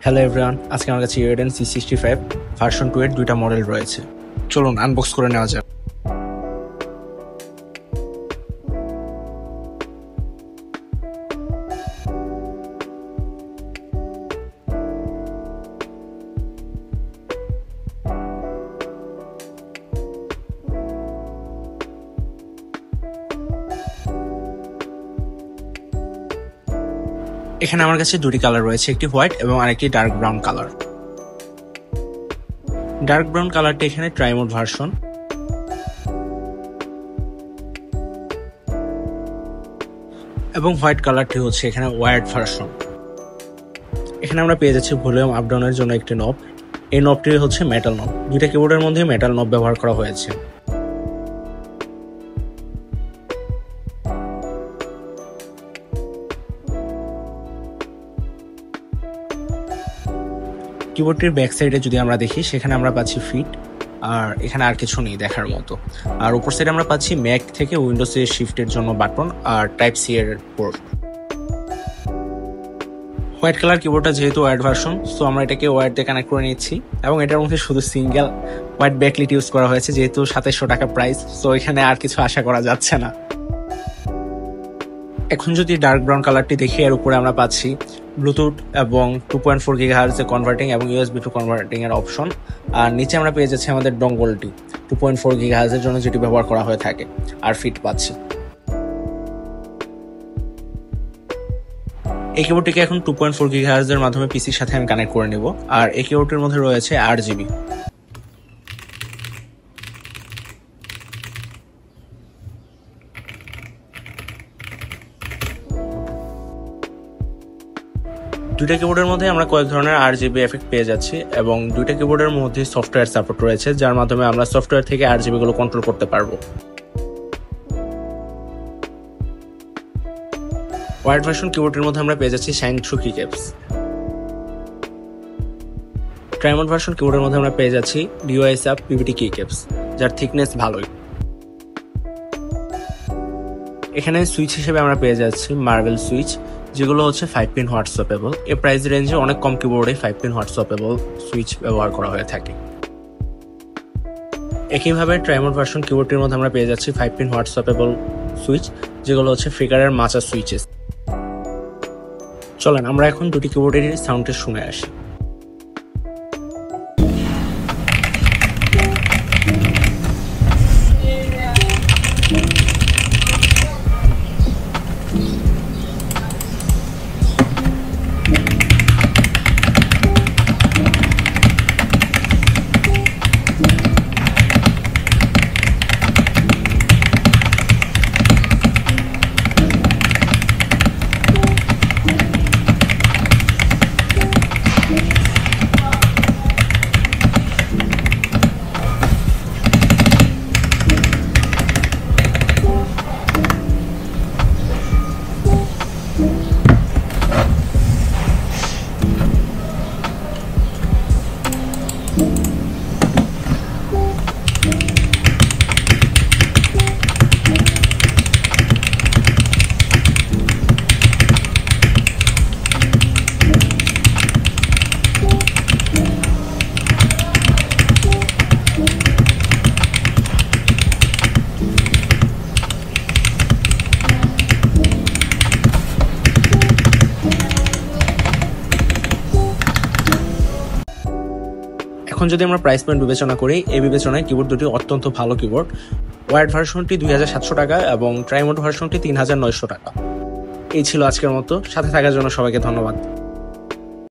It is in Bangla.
হ্যালো এভরিওয়ান, আজকে আমার কাছে ইউরেডেন C65 ভার্সন 2 এর দুইটা মডেল রয়েছে। চলুন আনবক্স করে নেওয়া যাক। এখানে আমার কাছে দুটি কালার রয়েছে, একটি হোয়াইট এবং আরেকটি dark brown colour. Dark brown কালারটি এখানে ট্রাইমোড ভার্সন এবং হোয়াইট কালারটি হচ্ছে এখানে ওয়ার্ড ভার্সন। এখানে আমরা পেয়ে যাচ্ছি ভলিউম আপ ডাউনের জন্য একটি নব। এই নবটি হচ্ছে মেটাল নব, দুইটা কিবোর্ডের মধ্যে মেটাল নব ব্যবহার করা হয়েছে। কিবোর্ডটির ব্যাক সাইডে যদি আমরা দেখি, সেখানে আমরা পাচ্ছি ফিট, আর এখানে আর কিছু নেই দেখার মতো। আর উপর সাইডে আমরা পাচ্ছি ম্যাক থেকে উইন্ডোজে শিফটের জন্য বাটন আর টাইপ সি এর পোর্ট। হোয়াইট কালার কিবোর্ডটা যেহেতু ওয়ার্ড ভার্সন, সো আমরা এটাকে ওয়ার্ড দিয়ে কানেক্ট করে নিচ্ছি এবং এটার মধ্যে শুধু সিঙ্গেল হোয়াইট ব্যাকলিট ইউজ করা হয়েছে, যেহেতু 2700 টাকা প্রাইস, সো এখানে আর কিছু আশা করা যাচ্ছে না। এখন যদি ডার্ক ব্রাউন কালারটি দেখি, এর উপরে আমরা পাচ্ছি ব্লুটুথ এবং 2.4 GHz এর কনভার্টিং এবং USB টু কনভার্টিং এর অপশন। আর নিচে আমরা পেয়ে যাচ্ছি আমাদের ডঙ্গলটি 2.4 GHz এর জন্য, যেটি ব্যবহার করা হয়ে থাকে, আর ফিট পাচ্ছি। এই কিবোর্ডটিকে এখন 2.4 GHz এর মাধ্যমে পিসির সাথে আমি কানেক্ট করে নেব। আর এই কিবোর্ডটির মধ্যে রয়েছে 8GB। দুইটা কিবোর্ডের মধ্যে আমরা কয়েক ধরনের RGB এফেক্ট পেয়ে যাচ্ছি এবং দুইটা কিবোর্ডের মধ্যে সফটওয়্যার সাপোর্ট রয়েছে, যার মাধ্যমে আমরা সফটওয়্যার থেকে RGB গুলো কন্ট্রোল করতে পারবো। ওয়ার্ড ভার্সন কিবোর্ডের মধ্যে আমরা পেয়ে যাচ্ছি শাইন থ্রু কি ক্যাপস। ট্রাইমোড ভার্সন কিবোর্ডের মধ্যে আমরা পেয়ে যাচ্ছি DOI সাব PVT কি ক্যাপস, যার থিকনেস ভালোই। এখানে সুইচ হিসেবে আমরা পেয়ে যাচ্ছি মার্বেল সুইচ, যেগুলো হচ্ছে 5 পিন হট সোয়াপেবল। এই প্রাইস রেঞ্জে অনেক কম কিবোর্ডে 5 পিন হট সোয়াপেবল সুইচ ব্যবহার করা হয়ে থাকে। একইভাবে ট্রাইমোড ভার্সন কিবোর্ডটির মধ্যে আমরা পেয়ে যাচ্ছি 5 পিন হট সোয়াপেবল সুইচ, যেগুলো হচ্ছে ফ্লিকারের মাচা সুইচেস। চলেন আমরা এখন দুটি কিবোর্ডের সাউন্ডটা শুনে আসি। এখন যদি আমরা প্রাইস পয়েন্ট বিবেচনা করি, এই বিবেচনায় কিবোর্ড দুটি অত্যন্ত ভালো কিবোর্ড। ওয়ার্ড ভার্সনটি 2700 টাকা এবং ট্রাইমোড ভার্সনটি 3900 টাকা। এই ছিল আজকের মতো, সাথে থাকার জন্য সবাইকে ধন্যবাদ।